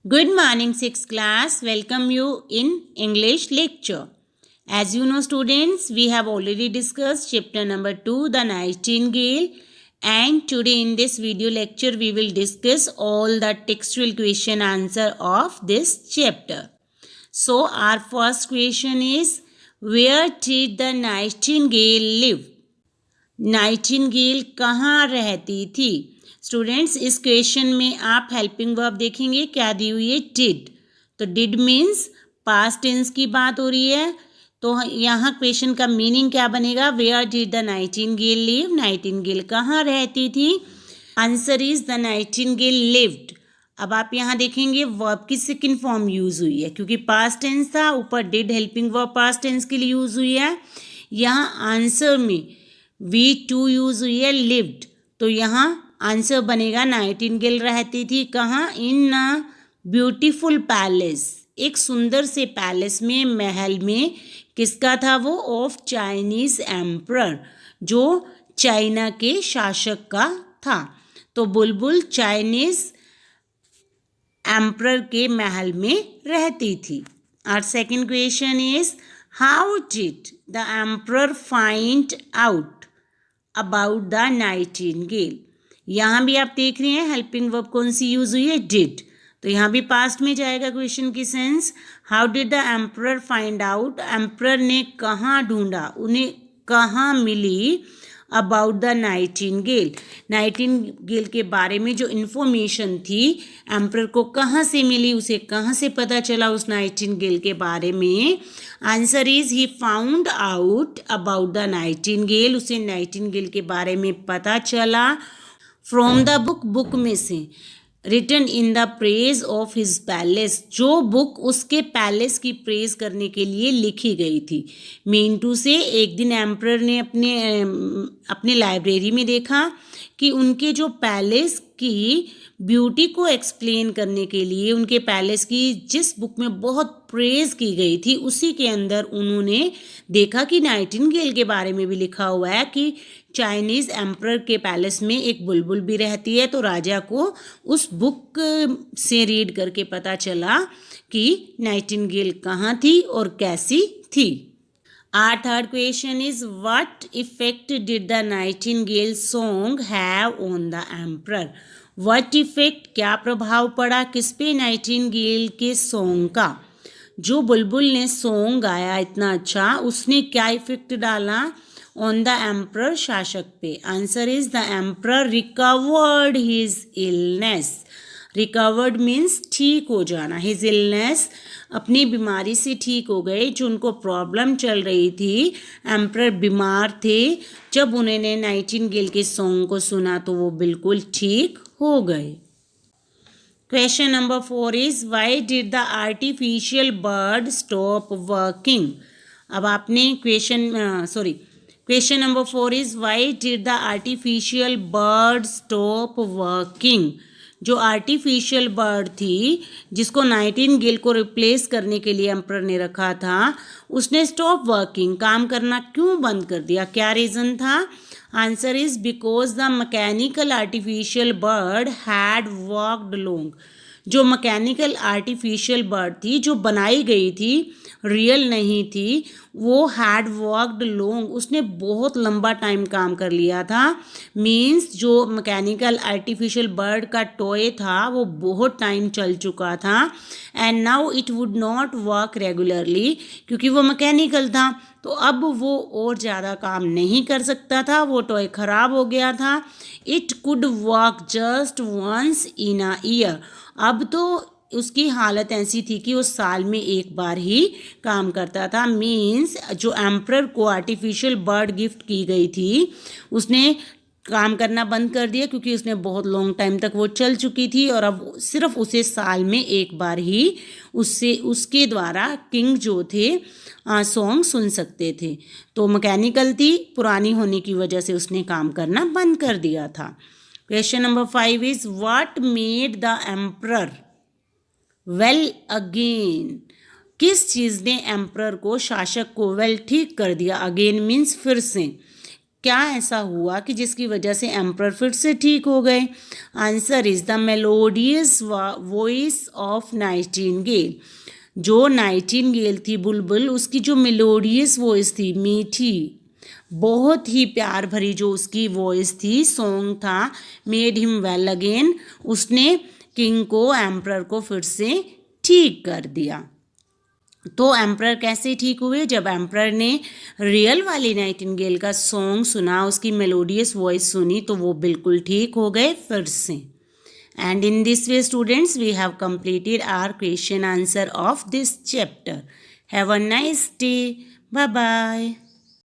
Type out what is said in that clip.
Good morning, 6th class. Welcome you in English lecture. As you know, students, we have already discussed chapter number 2, The Nightingale. And today in this video lecture, we will discuss all the textual question answer of this chapter. So, our first question is, where did the Nightingale live? Nightingale कहाँ रहती थी? Students, इस question में आप helping verb देखेंगे क्या दी हुई है? डिड. तो डिड मीन्स पास्ट टेंस की बात हो रही है. तो यहाँ क्वेश्चन का मीनिंग क्या बनेगा? Where did the nightingale live? Nightingale कहाँ रहती थी? Answer is the nightingale lived. अब आप यहाँ देखेंगे वर्ब की सेकंड फॉर्म यूज हुई है क्योंकि पास्ट टेंस था, ऊपर did helping verb past tense के लिए यूज हुई है. यहाँ आंसर में V2 यूज हुई है लिव्ड. तो यहाँ आंसर बनेगा नाइटिंगेल रहती थी कहाँ? इन अ ब्यूटीफुल पैलेस. एक सुंदर से पैलेस में, महल में. किसका था वो? ऑफ चाइनीज एम्परर, जो चाइना के शासक का था. तो बुलबुल चाइनीज एम्परर के महल में रहती थी. और second question is, how did the emperor find out about the Nightingale? यहाँ भी आप देख रहे हैं हेल्पिंग वर्ब कौन सी यूज हुई है? डिड. तो यहाँ भी पास्ट में जाएगा क्वेश्चन की sense. How did the emperor find out? Emperor ने कहाँ ढूंढा, उन्हें कहाँ मिली अबाउट द नाइटिंगेल? नाइटिंगेल के बारे में जो इन्फॉर्मेशन थी एम्परर को कहाँ से मिली, उसे कहाँ से पता चला उस नाइटिंगेल के बारे में? Answer is he found out about the Nightingale. उसे नाइटिंगेल के बारे में पता चला फ्रॉम द बुक, बुक में से. Written in the praise of his palace, जो बुक उसके पैलेस की प्रेज करने के लिए लिखी गई थी. मींटू से एक दिन एम्परर ने अपने लाइब्रेरी में देखा कि उनके जो पैलेस की ब्यूटी को एक्सप्लेन करने के लिए उनके पैलेस की जिस बुक में बहुत प्रेज की गई थी उसी के अंदर उन्होंने देखा कि नाइटिंगेल के बारे में भी लिखा हुआ है कि चाइनीज़ एम्परर के पैलेस में एक बुलबुल भी रहती है. तो राजा को उस बुक से रीड करके पता चला कि नाइटिंगेल कहाँ थी और कैसी थी. Our third question is, what effect did the Nightingale song have on the emperor? What effect, क्या प्रभाव पड़ा किस पे? नाइटिंगेल के सॉन्ग का. जो बुलबुल ने सॉन्ग गाया इतना अच्छा, उसने क्या इफेक्ट डाला ऑन द एम्परर, शासक पे? Answer is the emperor recovered his illness. Recovered means ठीक हो जाना. हिज इलनेस, अपनी बीमारी से ठीक हो गए. जो उनको प्रॉब्लम चल रही थी, एम्परर बीमार थे, जब उन्होंने नाइटिंगेल के सॉन्ग को सुना तो वो बिल्कुल ठीक हो गए. Question number 4 is, why did the artificial bird stop working? अब आपने question number 4 is, why did the artificial bird stop working? जो आर्टिफिशियल बर्ड थी जिसको नाइटिंगेल को रिप्लेस करने के लिए एम्परर ने रखा था, उसने स्टॉप वर्किंग, काम करना क्यों बंद कर दिया? क्या रीज़न था? Answer is because the mechanical artificial bird had worked long. जो मैकेनिकल आर्टिफिशियल बर्ड थी, जो बनाई गई थी, रियल नहीं थी, वो हैड वर्कड लॉन्ग, उसने बहुत लंबा टाइम काम कर लिया था. मीन्स जो मैकेनिकल आर्टिफिशियल बर्ड का टॉय था वो बहुत टाइम चल चुका था. And now it would not work regularly, क्योंकि वो मैकेनिकल था तो अब वो और ज़्यादा काम नहीं कर सकता था, वो टॉय ख़राब हो गया था. It could work just once in a year. अब तो उसकी हालत ऐसी थी कि वो साल में एक बार ही काम करता था. मीन्स जो एम्परर को आर्टिफिशियल बर्ड गिफ्ट की गई थी उसने काम करना बंद कर दिया क्योंकि उसने बहुत लॉन्ग टाइम तक वो चल चुकी थी और अब सिर्फ उसे साल में एक बार ही उसके द्वारा किंग जो थे सॉन्ग सुन सकते थे. तो मैकेनिकल थी, पुरानी होने की वजह से उसने काम करना बंद कर दिया था. Question number 5 is, what made the emperor well again? किस चीज़ ने एम्परर को, शासक को वेल ठीक कर दिया? अगेन मीन्स फिर से. क्या ऐसा हुआ कि जिसकी वजह से एम्प्रर फिर से ठीक हो गए? Answer is the melodious voice of Nightingale. जो नाइटिंगेल थी बुलबुल, उसकी जो मेलोडियस वॉइस थी, मीठी, बहुत ही प्यार भरी जो उसकी वॉइस थी, सॉन्ग था, मेड हिम वेल अगेन, उसने किंग को, एम्प्रर को फिर से ठीक कर दिया। तो एम्प्रर कैसे ठीक हुए? जब एम्प्रर ने रियल वाली नाइटिंगेल का सॉन्ग सुना, उसकी मेलोडियस वॉइस सुनी, तो वो बिल्कुल ठीक हो गए फिर से। And in this way students, we have completed our question answer of this chapter. Have a nice day. Bye bye.